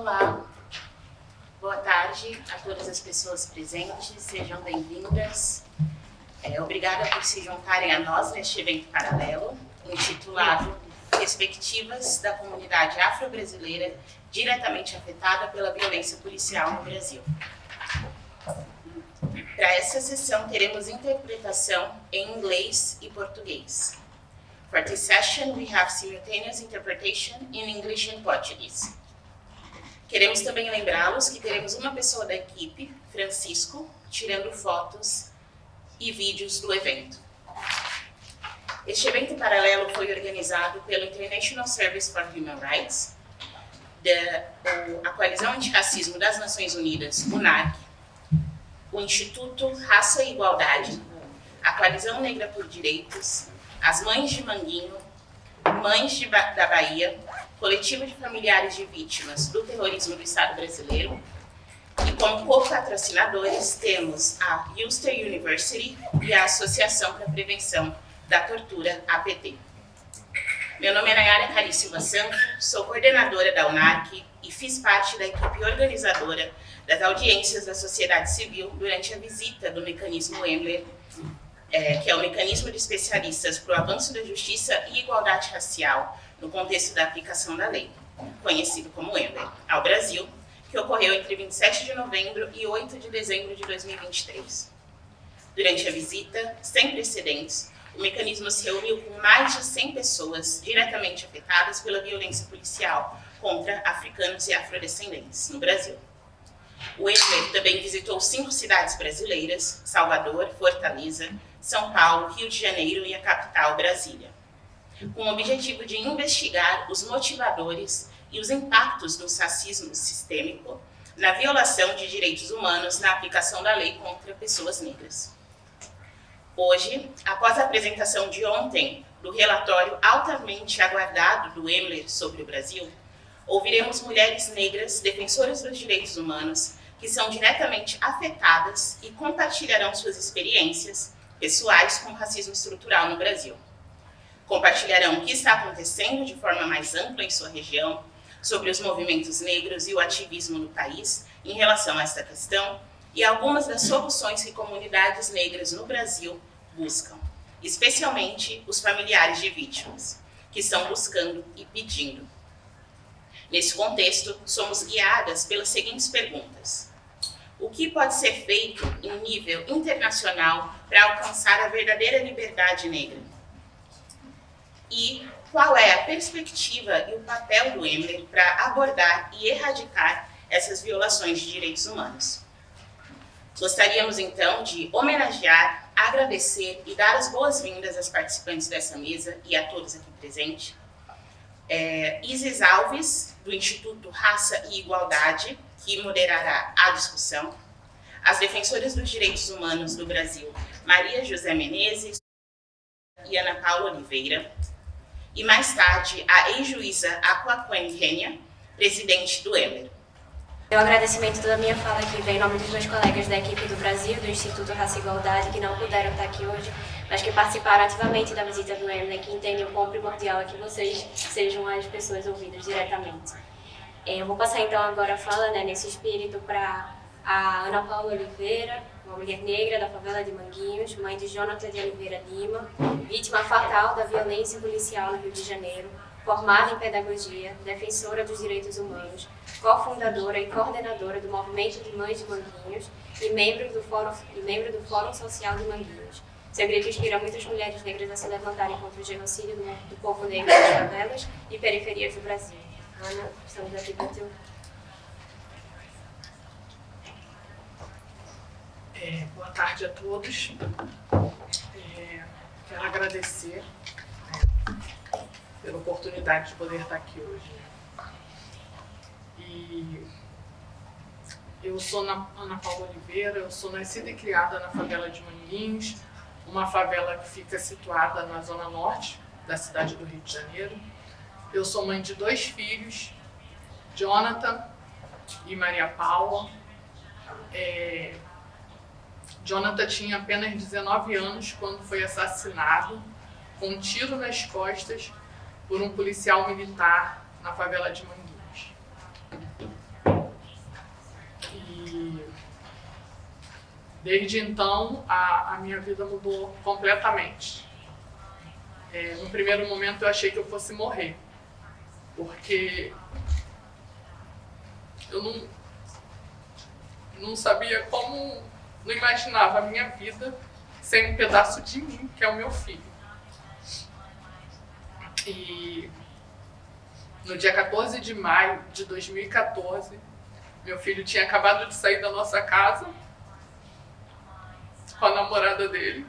Olá, boa tarde a todas as pessoas presentes, sejam bem-vindas. Obrigada por se juntarem a nós neste evento paralelo, intitulado Perspectivas da Comunidade Afro-Brasileira diretamente afetada pela violência policial no Brasil. Para essa sessão, teremos interpretação em inglês e português. For this session, we have simultaneous interpretation in English and Portuguese. Queremos também lembrá-los que teremos uma pessoa da equipe, Francisco, tirando fotos e vídeos do evento. Este evento paralelo foi organizado pelo International Service for Human Rights, a Coalizão Antirracismo das Nações Unidas, UNARC, o Instituto Raça e Igualdade, a Coalizão Negra por Direitos, as Mães de Manguinho, Mães da Bahia, Coletivo de Familiares de Vítimas do Terrorismo do Estado Brasileiro, e como co-patrocinadores temos a Ulster University e a Associação para a Prevenção da Tortura, APT. Meu nome é Nayara Cari Silva Santos, sou coordenadora da UNARC e fiz parte da equipe organizadora das audiências da sociedade civil durante a visita do mecanismo EMBLER, que é o Mecanismo de Especialistas para o Avanço da Justiça e Igualdade Racial no contexto da aplicação da lei, conhecido como EMBLER, ao Brasil, que ocorreu entre 27 de novembro e 8 de dezembro de 2023. Durante a visita, sem precedentes, o mecanismo se reuniu com mais de 100 pessoas diretamente afetadas pela violência policial contra africanos e afrodescendentes no Brasil. O EMBLER também visitou 5 cidades brasileiras, Salvador, Fortaleza, São Paulo, Rio de Janeiro e a capital, Brasília, com o objetivo de investigar os motivadores e os impactos do racismo sistêmico na violação de direitos humanos na aplicação da lei contra pessoas negras. Hoje, após a apresentação de ontem do relatório altamente aguardado do EMBLER sobre o Brasil, ouviremos mulheres negras defensoras dos direitos humanos que são diretamente afetadas e compartilharão suas experiências pessoais com o racismo estrutural no Brasil. Compartilharão o que está acontecendo de forma mais ampla em sua região, sobre os movimentos negros e o ativismo no país em relação a esta questão e algumas das soluções que comunidades negras no Brasil buscam, especialmente os familiares de vítimas, que estão buscando e pedindo. Nesse contexto, somos guiadas pelas seguintes perguntas. O que pode ser feito em nível internacional para alcançar a verdadeira liberdade negra? E qual é a perspectiva e o papel do EMBLER para abordar e erradicar essas violações de direitos humanos? Gostaríamos, então, de homenagear, agradecer e dar as boas-vindas às participantes dessa mesa e a todos aqui presentes. Isis Alves, do Instituto Raça e Igualdade, que moderará a discussão. As defensoras dos direitos humanos do Brasil, Maria José Menezes e Ana Paula Oliveira. E mais tarde, a ex-juíza Aquaquen Kenya, presidente do EMBLER. Meu agradecimento da minha fala aqui vem em nome dos meus colegas da equipe do Brasil, do Instituto Raça e Igualdade, que não puderam estar aqui hoje, mas que participaram ativamente da visita do EMBLER, que entendem o quão primordial é que vocês sejam as pessoas ouvidas diretamente. Eu vou passar então agora a fala, nesse espírito, para a Ana Paula Oliveira, uma mulher negra da favela de Manguinhos, mãe de Jonathan de Oliveira Lima, vítima fatal da violência policial no Rio de Janeiro, formada em pedagogia, defensora dos direitos humanos, cofundadora e coordenadora do Movimento de Mães de Manguinhos e membro do Fórum Social de Manguinhos. Seu grito inspira muitas mulheres negras a se levantarem contra o genocídio do povo negro nas favelas e periferias do Brasil. Ana, estamos aqui para te ouvir. Boa tarde a todos. Quero agradecer pela oportunidade de poder estar aqui hoje. E eu sou Ana Paula Oliveira, eu sou nascida e criada na favela de Manguinhos, uma favela que fica situada na zona norte da cidade do Rio de Janeiro. Eu sou mãe de 2 filhos, Jonathan e Maria Paula. Jonathan tinha apenas 19 anos quando foi assassinado com um tiro nas costas por um policial militar na favela de Manguinhos. E desde então a minha vida mudou completamente. No primeiro momento eu achei que eu fosse morrer, porque eu não sabia como, não imaginava a minha vida sem um pedaço de mim, que é o meu filho. E no dia 14 de maio de 2014, meu filho tinha acabado de sair da nossa casa com a namorada dele,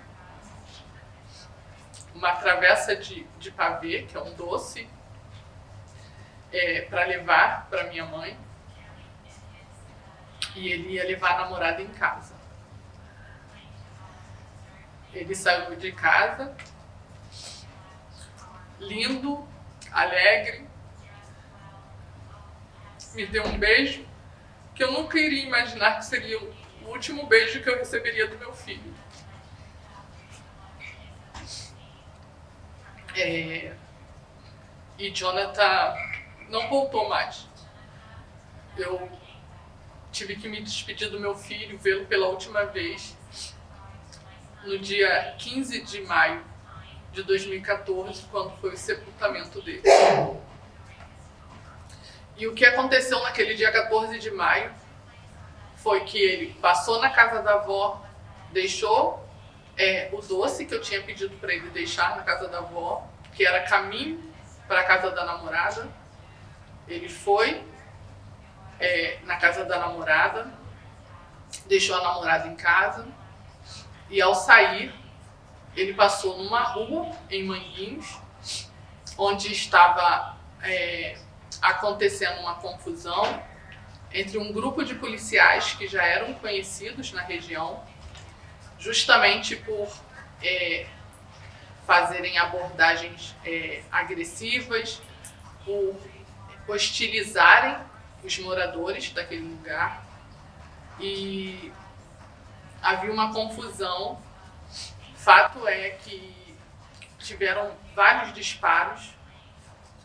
uma travessa de pavê, que é um doce, para levar para minha mãe. E ele ia levar a namorada em casa. Ele saiu de casa, lindo, alegre, me deu um beijo que eu nunca iria imaginar que seria o último beijo que eu receberia do meu filho. E Jonathan não voltou mais. Eu tive que me despedir do meu filho, vê-lo pela última vez no dia 15 de maio de 2014, quando foi o sepultamento dele. E o que aconteceu naquele dia 14 de maio foi que ele passou na casa da avó, deixou o doce que eu tinha pedido para ele deixar na casa da avó, que era caminho para a casa da namorada. Ele foi na casa da namorada, deixou a namorada em casa, e ao sair, ele passou numa rua em Manguinhos, onde estava acontecendo uma confusão entre um grupo de policiais que já eram conhecidos na região, justamente por fazerem abordagens agressivas, por hostilizarem os moradores daquele lugar, e havia uma confusão. Fato é que tiveram vários disparos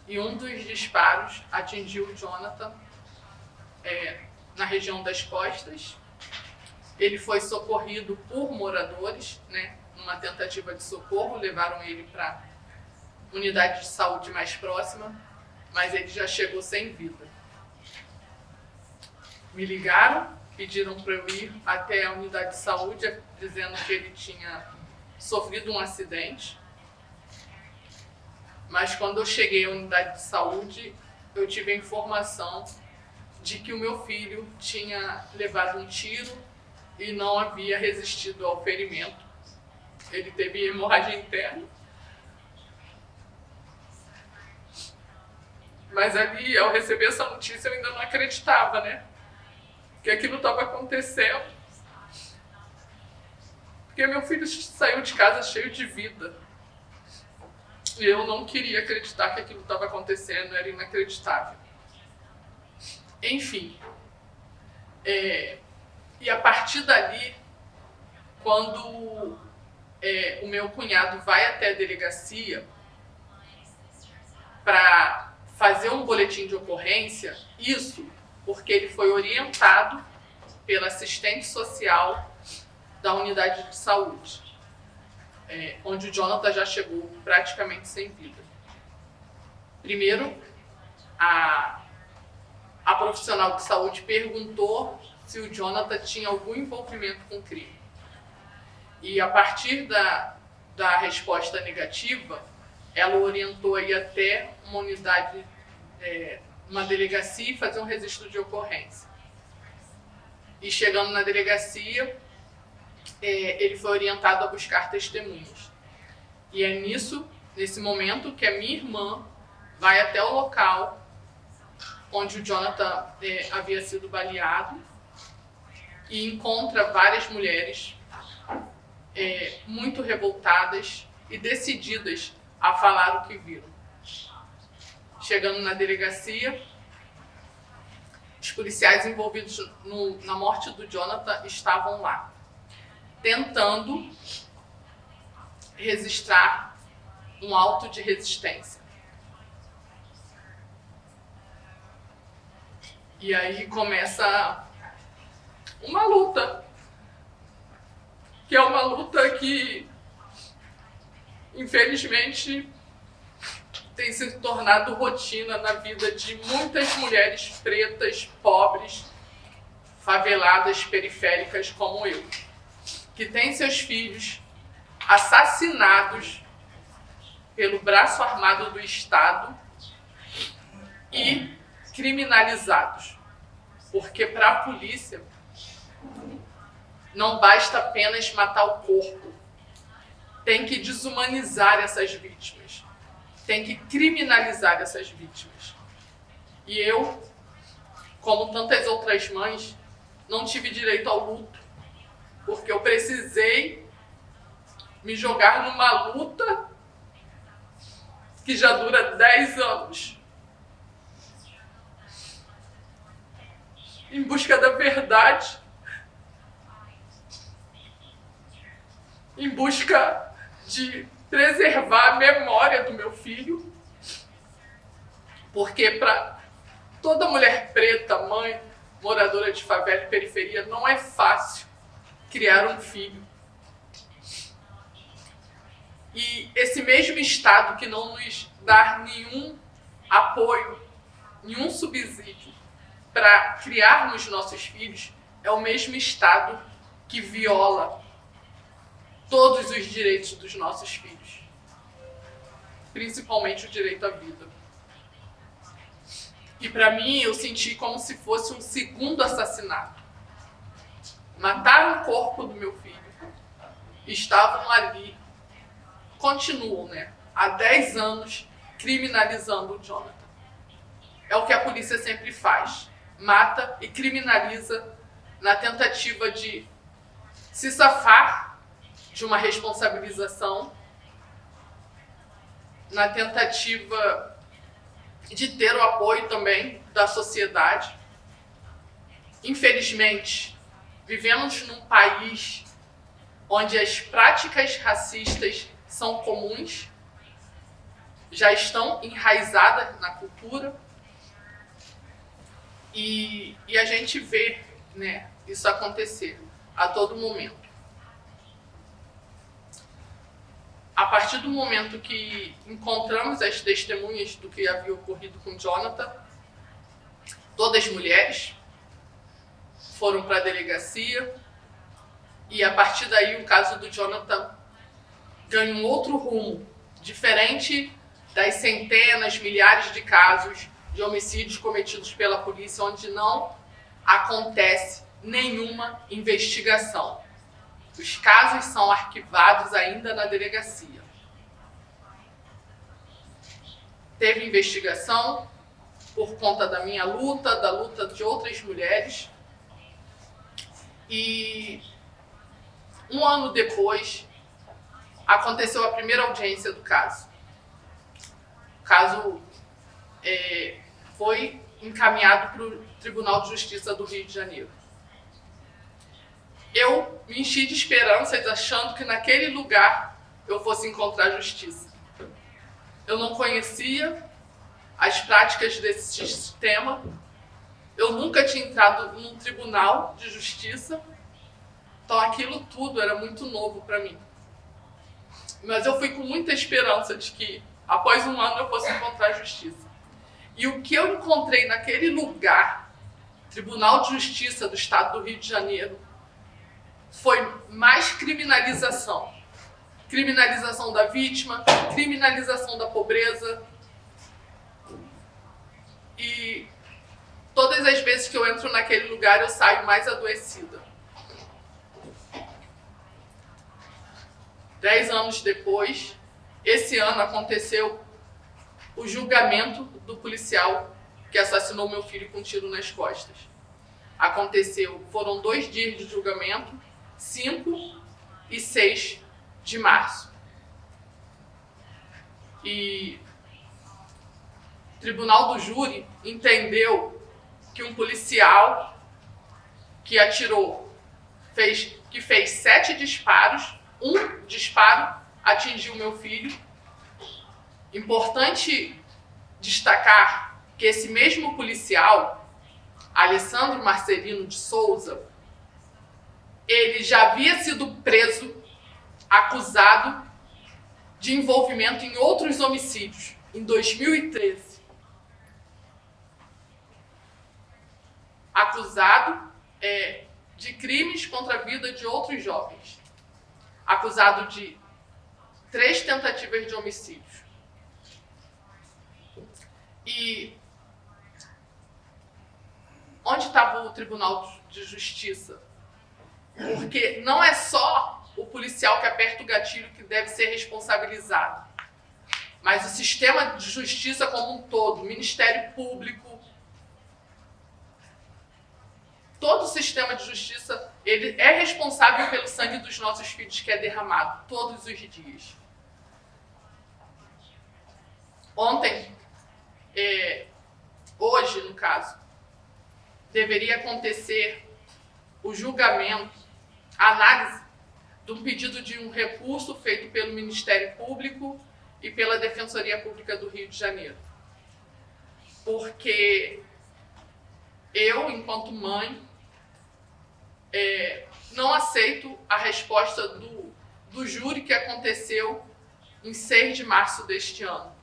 e um dos disparos atingiu o Jonathan na região das costas. Ele foi socorrido por moradores, numa tentativa de socorro, levaram ele para a unidade de saúde mais próxima, mas ele já chegou sem vida. Me ligaram, pediram para eu ir até a unidade de saúde, dizendo que ele tinha sofrido um acidente. Mas quando eu cheguei à unidade de saúde, eu tive a informação de que o meu filho tinha levado um tiro e não havia resistido ao ferimento. Ele teve hemorragia interna. Mas ali, ao receber essa notícia, eu ainda não acreditava, que aquilo estava acontecendo. Porque meu filho saiu de casa cheio de vida. E eu não queria acreditar que aquilo estava acontecendo, era inacreditável. Enfim. E a partir dali, quando o meu cunhado vai até a delegacia para fazer um boletim de ocorrência, isso porque ele foi orientado pela assistente social da unidade de saúde, onde o Jonathan já chegou praticamente sem vida. Primeiro, a profissional de saúde perguntou se o Jonathan tinha algum envolvimento com crime. E a partir da resposta negativa, ela orientou a ir até uma unidade, uma delegacia, e fazer um registro de ocorrência. E chegando na delegacia, ele foi orientado a buscar testemunhas. E é nesse momento, que a minha irmã vai até o local onde o Jonathan havia sido baleado e encontra várias mulheres muito revoltadas e decididas a falar o que viram. Chegando na delegacia, os policiais envolvidos na morte do Jonathan estavam lá, tentando registrar um auto de resistência. E aí começa uma luta, que é uma luta que, infelizmente, tem se tornado rotina na vida de muitas mulheres pretas, pobres, faveladas, periféricas como eu, que têm seus filhos assassinados pelo braço armado do Estado e criminalizados. Porque para a polícia não basta apenas matar o corpo, tem que desumanizar essas vítimas, tem que criminalizar essas vítimas. E eu, como tantas outras mães, não tive direito ao luto, porque eu precisei me jogar numa luta que já dura 10 anos, em busca da verdade, em busca de preservar a memória do meu filho, porque para toda mulher preta, mãe, moradora de favela e periferia, não é fácil criar um filho. E esse mesmo Estado que não nos dá nenhum apoio, nenhum subsídio para criarmos nossos filhos, é o mesmo Estado que viola todos os direitos dos nossos filhos, principalmente o direito à vida. E para mim, eu senti como se fosse um segundo assassinato. Mataram o corpo do meu filho, estavam ali, continuam, há 10 anos, criminalizando o Jonathan. É o que a polícia sempre faz, mata e criminaliza na tentativa de se safar de uma responsabilização, na tentativa de ter o apoio também da sociedade. Infelizmente, vivemos num país onde as práticas racistas são comuns, já estão enraizadas na cultura, e a gente vê, isso acontecer a todo momento. A partir do momento que encontramos as testemunhas do que havia ocorrido com Jonathan, todas mulheres, foram para a delegacia, e a partir daí o caso do Jonathan ganha um outro rumo, diferente das centenas, milhares de casos de homicídios cometidos pela polícia, onde não acontece nenhuma investigação. Os casos são arquivados ainda na delegacia. Teve investigação por conta da minha luta, da luta de outras mulheres. E um ano depois, aconteceu a primeira audiência do caso. O caso foi encaminhado para o Tribunal de Justiça do Rio de Janeiro. Eu me enchi de esperanças, achando que naquele lugar eu fosse encontrar justiça. Eu não conhecia as práticas desse sistema, eu nunca tinha entrado num tribunal de justiça, então aquilo tudo era muito novo para mim. Mas eu fui com muita esperança de que, após um ano, eu fosse encontrar justiça. E o que eu encontrei naquele lugar, Tribunal de Justiça do Estado do Rio de Janeiro, foi mais criminalização. Criminalização da vítima, criminalização da pobreza. E todas as vezes que eu entro naquele lugar, eu saio mais adoecida. 10 anos depois, esse ano aconteceu o julgamento do policial que assassinou meu filho com um tiro nas costas. Foram 2 dias de julgamento, 5 e 6 de março. E o tribunal do júri entendeu que um policial que atirou, que fez 7 disparos, um disparo atingiu meu filho. Importante destacar que esse mesmo policial, Alessandro Marcelino de Souza, ele já havia sido preso, acusado de envolvimento em outros homicídios, em 2013. Acusado de crimes contra a vida de outros jovens. Acusado de 3 tentativas de homicídio. E onde estava o Tribunal de Justiça? Porque não é só o policial que aperta o gatilho que deve ser responsabilizado, mas o sistema de justiça como um todo, o Ministério Público, todo o sistema de justiça, ele é responsável pelo sangue dos nossos filhos que é derramado todos os dias. Ontem, hoje no caso, deveria acontecer o julgamento, a análise de um pedido de um recurso feito pelo Ministério Público e pela Defensoria Pública do Rio de Janeiro. Porque eu, enquanto mãe, não aceito a resposta do júri que aconteceu em 6 de março deste ano,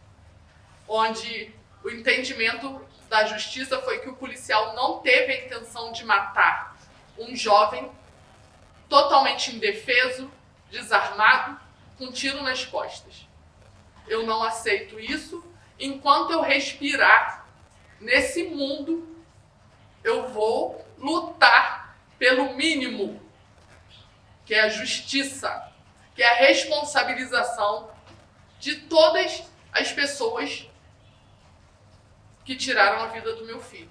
onde o entendimento da justiça foi que o policial não teve a intenção de matar um jovem totalmente indefeso, desarmado, com um tiro nas costas. Eu não aceito isso. Enquanto eu respirar nesse mundo, eu vou lutar pelo mínimo, que é a justiça, que é a responsabilização de todas as pessoas que tiraram a vida do meu filho.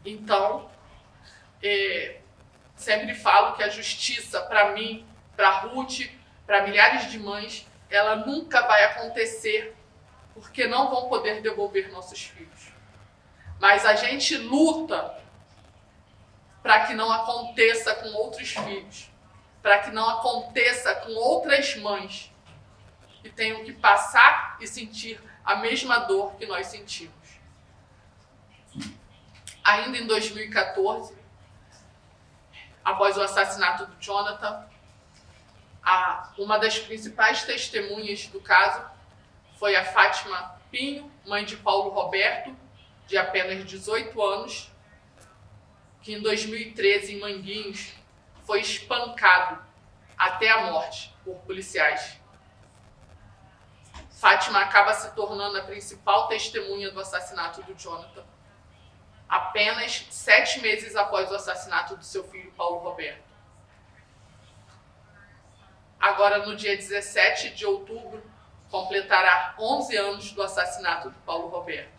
Então, sempre falo que a justiça, para mim, para Ruth, para milhares de mães, ela nunca vai acontecer, porque não vão poder devolver nossos filhos. Mas a gente luta para que não aconteça com outros filhos, para que não aconteça com outras mães que tenham que passar e sentir a mesma dor que nós sentimos. Ainda em 2014, após o assassinato do Jonathan, uma das principais testemunhas do caso foi a Fátima Pinho, mãe de Paulo Roberto, de apenas 18 anos, que em 2013, em Manguinhos, foi espancado até a morte por policiais. Fátima acaba se tornando a principal testemunha do assassinato do Jonathan, apenas 7 meses após o assassinato do seu filho Paulo Roberto. Agora, no dia 17 de outubro, completará 11 anos do assassinato do Paulo Roberto.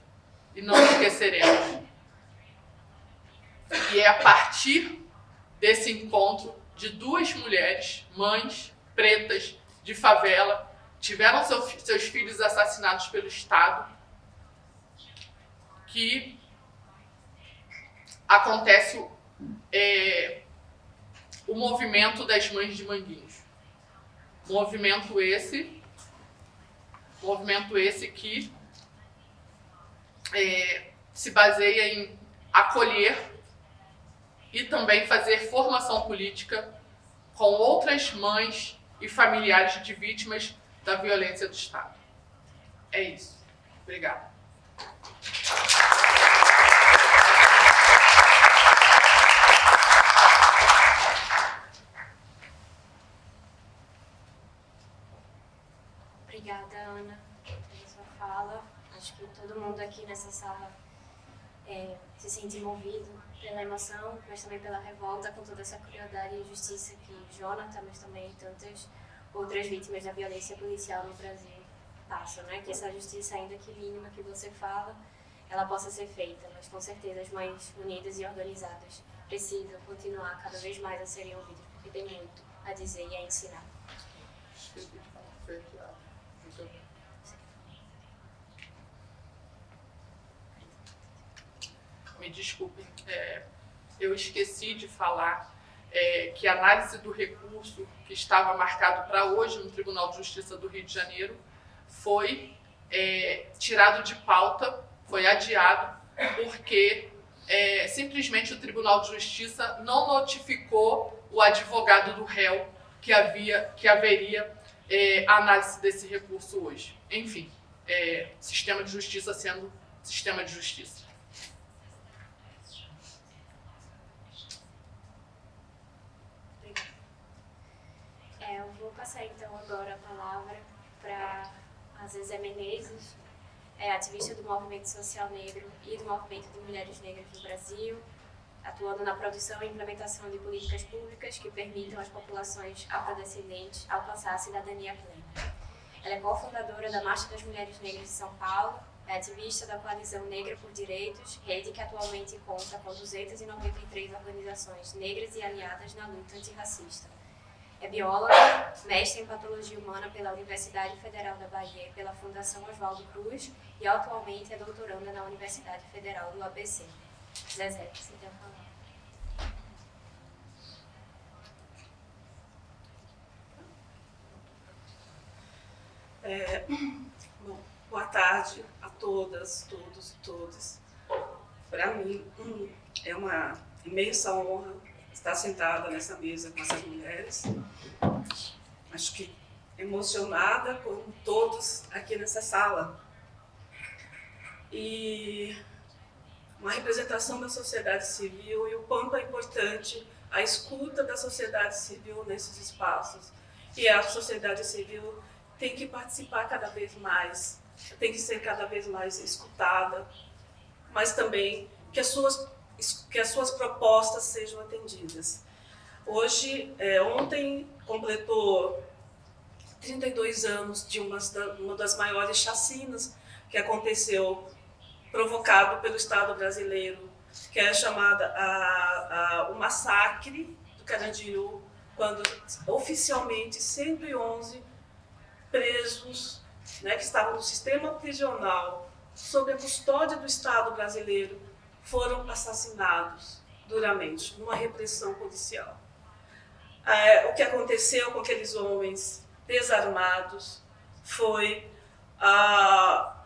E não esqueceremos. E é a partir desse encontro de 2 mulheres, mães pretas de favela, tiveram seus filhos assassinados pelo Estado, que acontece o movimento das mães de Manguinhos. Movimento esse que se baseia em acolher e também fazer formação política com outras mães e familiares de vítimas da violência do Estado. É isso. Obrigada. Obrigada, Ana, pela sua fala. Acho que todo mundo aqui nessa sala se sente movido pela emoção, mas também pela revolta com toda essa crueldade e injustiça que Jonathan, mas também tantas outras vítimas da violência policial no Brasil passam, né? Que essa justiça, ainda que mínima que você fala, ela possa ser feita, mas com certeza as mães unidas e organizadas precisam continuar cada vez mais a serem ouvidas, porque tem muito a dizer e a ensinar. Me desculpem, eu esqueci de falar que a análise do recurso que estava marcado para hoje no Tribunal de Justiça do Rio de Janeiro foi tirado de pauta, foi adiado, porque simplesmente o Tribunal de Justiça não notificou o advogado do réu que haveria análise desse recurso hoje. Enfim, sistema de justiça sendo sistema de justiça. Eu vou passar então agora a palavra para a Zezé Menezes, ativista do movimento social negro e do movimento de mulheres negras no Brasil, atuando na produção e implementação de políticas públicas que permitam às populações afrodescendentes alcançar a cidadania plena. Ela é cofundadora da Marcha das Mulheres Negras de São Paulo, é ativista da Coalizão Negra por Direitos, rede que atualmente conta com 293 organizações negras e aliadas na luta antirracista. É bióloga, mestre em Patologia Humana pela Universidade Federal da Bahia e pela Fundação Oswaldo Cruz e atualmente é doutoranda na Universidade Federal do ABC. Zezé, você tem a palavra. Bom, boa tarde a todas, todos e todas. Para mim é uma imensa honra estar sentada nessa mesa com essas mulheres. Acho que emocionada como todos aqui nessa sala. E uma representação da sociedade civil e o quanto é importante a escuta da sociedade civil nesses espaços. E a sociedade civil tem que participar cada vez mais, tem que ser cada vez mais escutada, mas também que as suas propostas sejam atendidas. Ontem completou 32 anos de uma das maiores chacinas que aconteceu, provocado pelo Estado brasileiro, que é chamada o massacre do Carandiru, quando oficialmente 111 presos, que estavam no sistema prisional, sob a custódia do Estado brasileiro, foram assassinados duramente, numa repressão policial. O que aconteceu com aqueles homens desarmados foi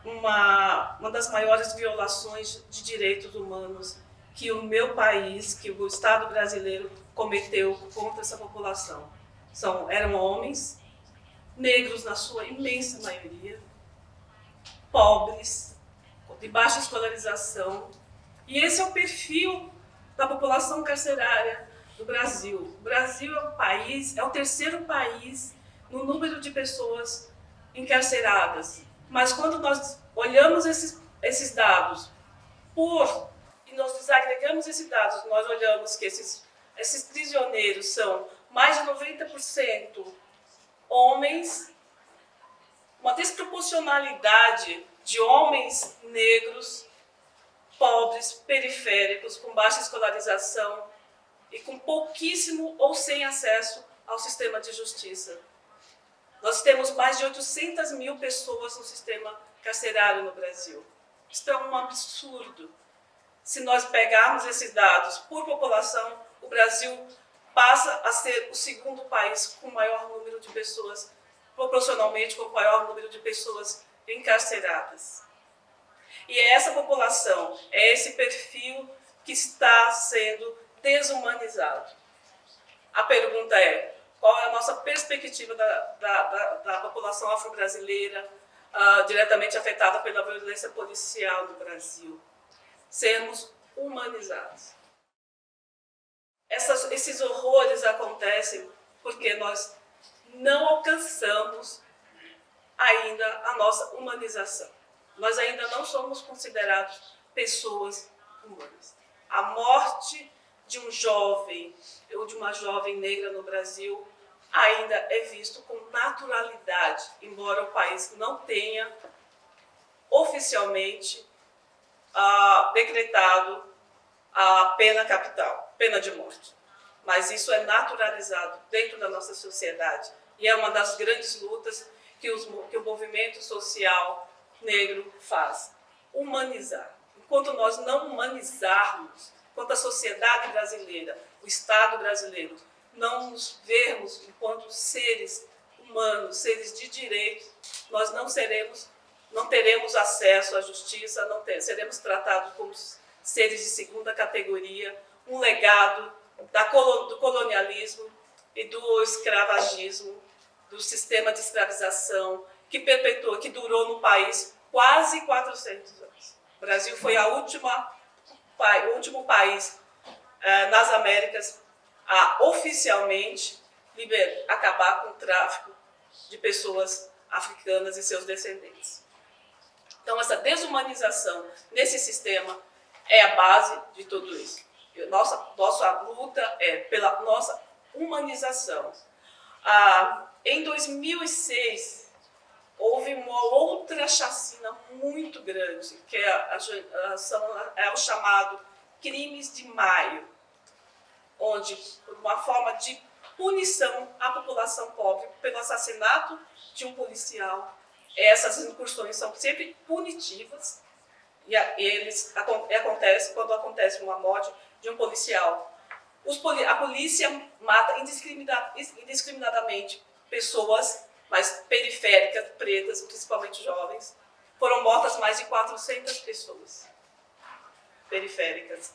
uma das maiores violações de direitos humanos que o meu país, que o Estado brasileiro cometeu contra essa população. Eram homens, negros na sua imensa maioria, pobres, de baixa escolarização. E esse é o perfil da população carcerária do Brasil. O Brasil é o terceiro país no número de pessoas encarceradas. Mas quando nós olhamos esses dados e nós desagregamos esses dados, nós olhamos que esses prisioneiros são mais de 90% homens, uma desproporcionalidade de homens negros, pobres, periféricos, com baixa escolarização e com pouquíssimo ou sem acesso ao sistema de justiça. Nós temos mais de 800 mil pessoas no sistema carcerário no Brasil. Isso é um absurdo. Se nós pegarmos esses dados por população, o Brasil passa a ser o segundo país com o maior número de pessoas, proporcionalmente com o maior número de pessoas encarceradas. E é essa população, é esse perfil que está sendo desumanizado. A pergunta é: qual é a nossa perspectiva da população afro-brasileira diretamente afetada pela violência policial no Brasil? Sermos humanizados. Esses horrores acontecem porque nós não alcançamos ainda a nossa humanização. Nós ainda não somos considerados pessoas humanas. A morte de um jovem ou de uma jovem negra no Brasil ainda é visto com naturalidade, embora o país não tenha oficialmente decretado a pena capital, pena de morte. Mas isso é naturalizado dentro da nossa sociedade e é uma das grandes lutas que o movimento social negro faz. Humanizar. Enquanto nós não humanizarmos, enquanto a sociedade brasileira, o Estado brasileiro, não nos vermos enquanto seres humanos, seres de direito, nós não teremos acesso à justiça, seremos tratados como seres de segunda categoria, um legado do colonialismo e do escravagismo, do sistema de escravização que perpetuou, que durou no país quase 400 anos. O Brasil foi o último país nas Américas a oficialmente acabar com o tráfico de pessoas africanas e seus descendentes. Então, essa desumanização nesse sistema é a base de tudo isso. Nossa luta é pela nossa humanização. Em 2006, houve uma outra chacina muito grande, que é o chamado Crimes de Maio, onde, por uma forma de punição à população pobre pelo assassinato de um policial, essas incursões são sempre punitivas, e acontece quando acontece uma morte de um policial. A polícia mata indiscriminadamente pessoas mais periféricas, pretas, principalmente jovens. Foram mortas mais de 400 pessoas periféricas.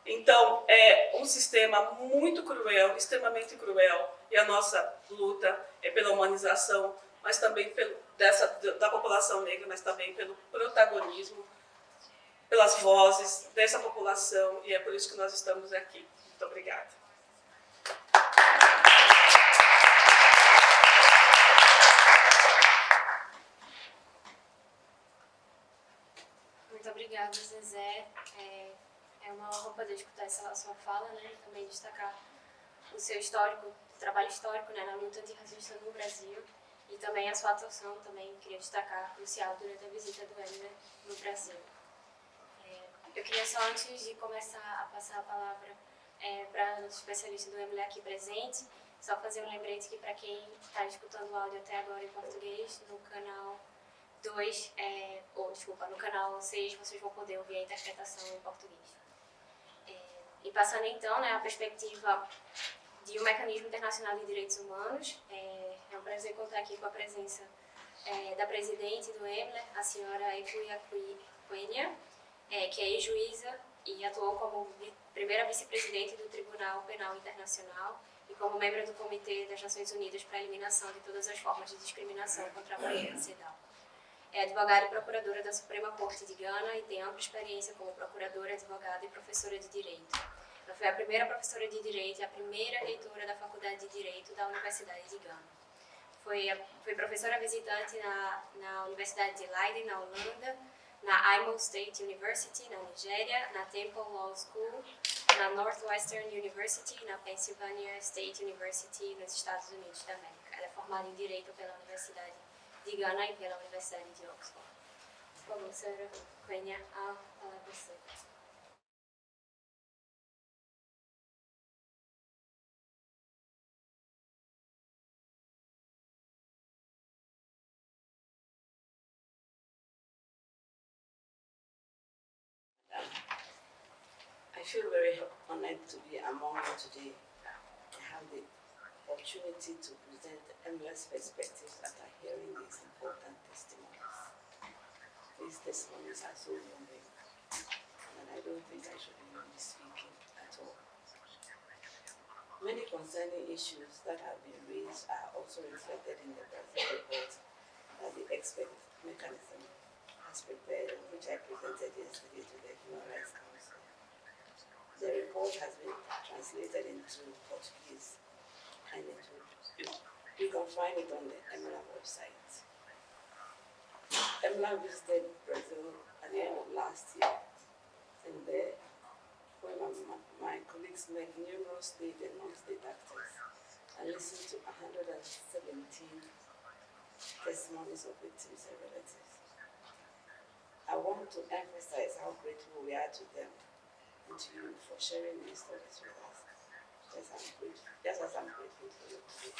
Então, é um sistema muito cruel, extremamente cruel, e a nossa luta é pela humanização, mas também da população negra, mas também pelo protagonismo, pelas vozes dessa população, e é por isso que nós estamos aqui. Muito obrigada. Muito obrigada, Zezé. É uma honra poder escutar essa sua fala, né? Também destacar o seu histórico, trabalho histórico, né, na luta antirracista no Brasil, e também a sua atuação, também queria destacar, crucial durante a visita do Emler no Brasil. Eu queria só, antes de começar a passar a palavra para o nosso especialista do Emler aqui presente, só fazer um lembrete que para quem está escutando o áudio até agora em português, no canal 2, no canal 6, vocês vão poder ouvir a interpretação em português. E passando então, né, a perspectiva de um mecanismo internacional de direitos humanos, é um prazer contar aqui com a presença da presidente do Emler, a senhora Ekuia Quenya, que é ex-juíza e atuou como primeira vice-presidente do Tribunal Penal Internacional e como membro do Comitê das Nações Unidas para a Eliminação de todas as formas de discriminação contra a mulher, CEDAW. É advogada e procuradora da Suprema Corte de Gana e tem ampla experiência como procuradora, advogada e professora de Direito. Ela foi a primeira professora de Direito e a primeira reitora da Faculdade de Direito da Universidade de Gana. Foi professora visitante na Universidade de Leiden, na Holanda, na Imo State University, na Nigéria, na Temple Law School, na Northwestern University, na Pennsylvania State University, nos Estados Unidos da América. Ela é formada em Direito pela Universidade de Gana e pela Universidade de Oxford. Por favor, senhora Quenya, a palavra é sua. I feel very honored to be among you today. I have the opportunity to present endless perspectives after hearing these important testimonies. These testimonies are so moving, and I don't think I should even be speaking at all. Many concerning issues that have been raised are also reflected in the Brazil report that the expert mechanism has prepared, which I presented yesterday to the Human Rights Council. The report has been translated into Portuguese, and you can find it on the EMLA website. EMLA visited Brazil at the end of last year, and there, when my colleagues met numerous state and non-state actors and listened to 117 testimonies of victims and relatives. I want to emphasize how grateful we are to them and to you for sharing these stories with us. Just as I'm grateful for you today.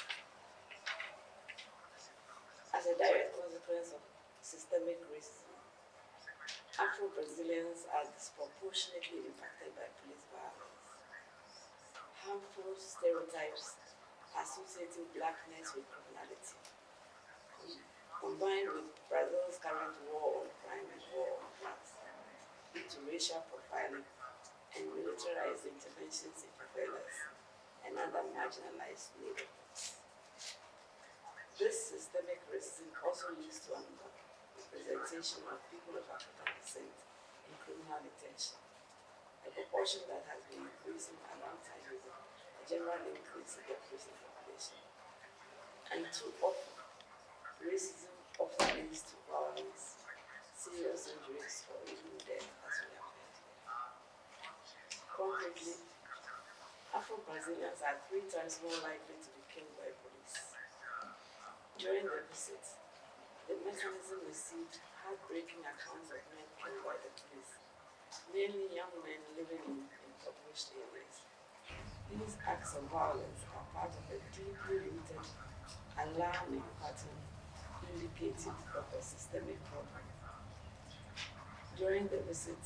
As a direct consequence of systemic racism, Afro-Brazilians are disproportionately impacted by police violence. Harmful stereotypes associating blackness with criminality, combined with Brazil's current war on crime and war on drugs, lead to racial racial profiling, and militarized interventions in favelas and other marginalized neighborhoods. This systemic racism also leads to underrepresentation of people of African descent in criminal detention, a proportion that has been increasing alongside with a general increase in the prison population. And too often, racism often leads to violence, serious injuries, or even death, as we have heard here. Concretely, Afro-Brazilians are 3 times more likely to be killed by police. During the visit, the mechanism received heartbreaking accounts of men killed by the police, mainly young men living in impoverished areas. These acts of violence are part of a deeply rooted, alarming pattern indicative of a systemic problem. During the visit,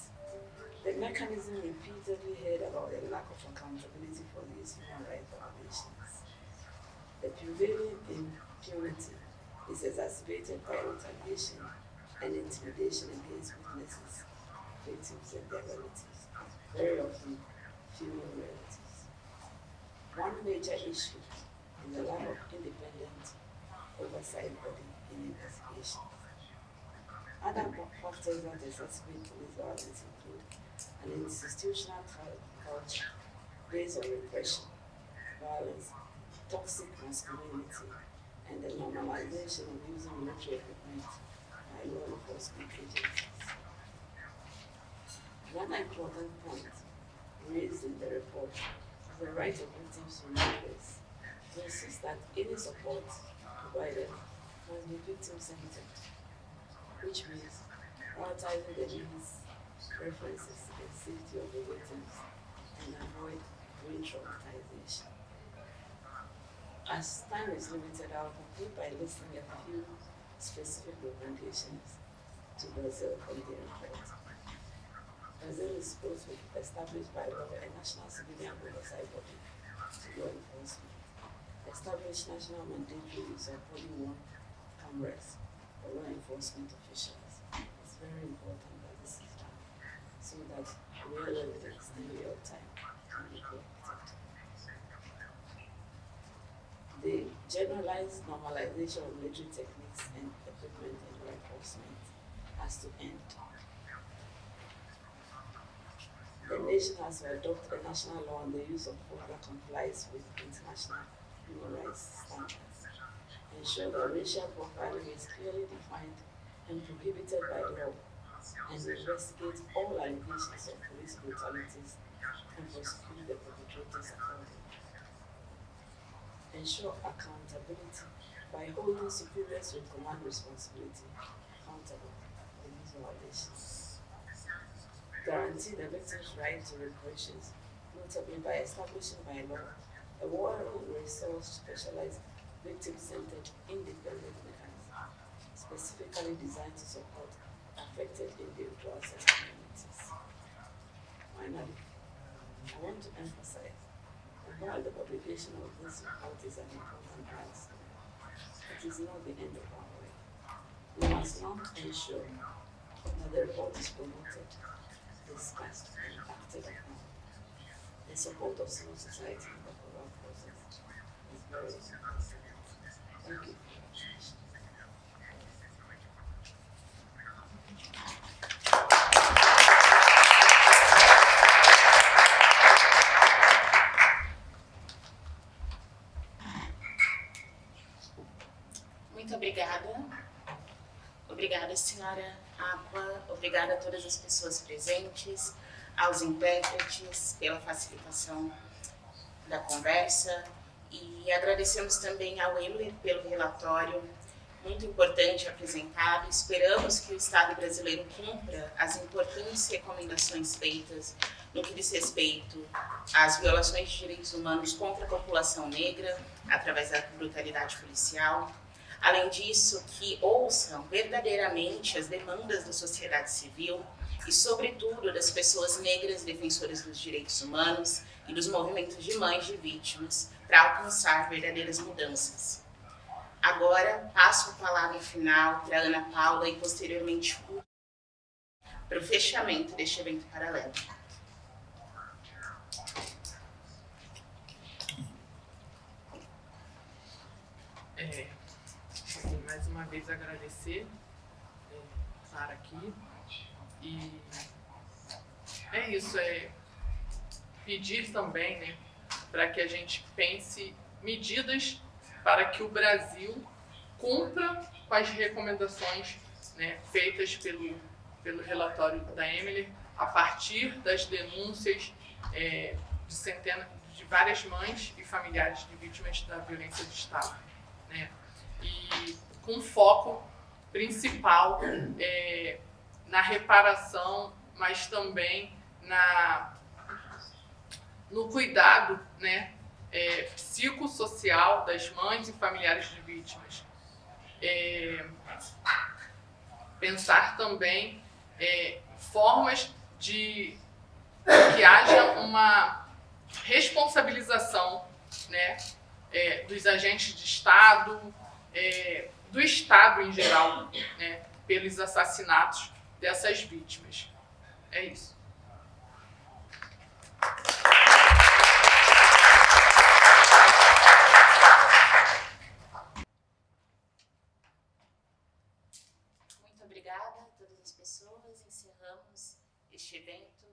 the mechanism repeatedly heard about the lack of accountability for these human rights violations. The prevailing impunity is exacerbated by retaliation and intimidation against witnesses, victims, and their relatives, very often female relatives. One major issue is the lack of independent oversight body in investigations. Other factors that exacerbate police violence include an institutional culture based on repression, violence, toxic masculinity, and the normalization of using military equipment by law enforcement agencies. One important point raised in the report is the right of victims to redress, to insist that any support provided must be victim-centered, which means prioritizing the needs, preferences, and safety of the victims and avoid re-traumatization. As time is limited, I will conclude by listing a few specific recommendations to Brazil from the report. Brazil is supposed to be established by law a national civilian oversight body to law enforcement. Establish national mandatory use of body-worn cameras for law enforcement officials. It's very important that this is done so that real evidence in real time can be collected. The generalized normalization of military techniques and equipment in law enforcement has to end. The nation has to adopt a national law on the use of force that complies with international human rights standards. Ensure that racial profiling is clearly defined and prohibited by law, and investigate all allegations of police brutalities and prosecute the perpetrators accordingly. Ensure accountability by holding superiors with command responsibility accountable for these violations. Guarantee the victim's right to reparations, notably by establishing by law a well-resourced, specialized, victim-centered, independent mechanism specifically designed to support affected individuals and communities. Finally, I want to emphasize that while the publication of this report is an important milestone, it is not the end of our work. We must now ensure that the report is promoted, discussed, and acted upon. The support of civil society in the overall process is very important. Thank you for your attention. Muito obrigada. Obrigada, senhora Aqua. Obrigada a todas as pessoas presentes, aos intérpretes pela facilitação da conversa e agradecemos também ao Euler pelo relatório muito importante apresentado. Esperamos que o Estado brasileiro cumpra as importantes recomendações feitas no que diz respeito às violações de direitos humanos contra a população negra através da brutalidade policial. Além disso, que ouçam verdadeiramente as demandas da sociedade civil e, sobretudo, das pessoas negras defensoras dos direitos humanos e dos movimentos de mães de vítimas para alcançar verdadeiras mudanças. Agora, passo a palavra final para Ana Paula e, posteriormente, para o fechamento deste evento paralelo. Mais uma vez agradecer estar aqui e é isso, pedir também, né, para que a gente pense medidas para que o Brasil cumpra com as recomendações, né, feitas pelo relatório da Emily, a partir das denúncias de várias mães e familiares de vítimas da violência de Estado, né, e com foco principal na reparação, mas também no cuidado, né, psicossocial das mães e familiares de vítimas. Pensar também formas de que haja uma responsabilização, né, dos agentes de Estado, do Estado em geral, né, pelos assassinatos dessas vítimas. É isso. Muito obrigada a todas as pessoas. Encerramos este evento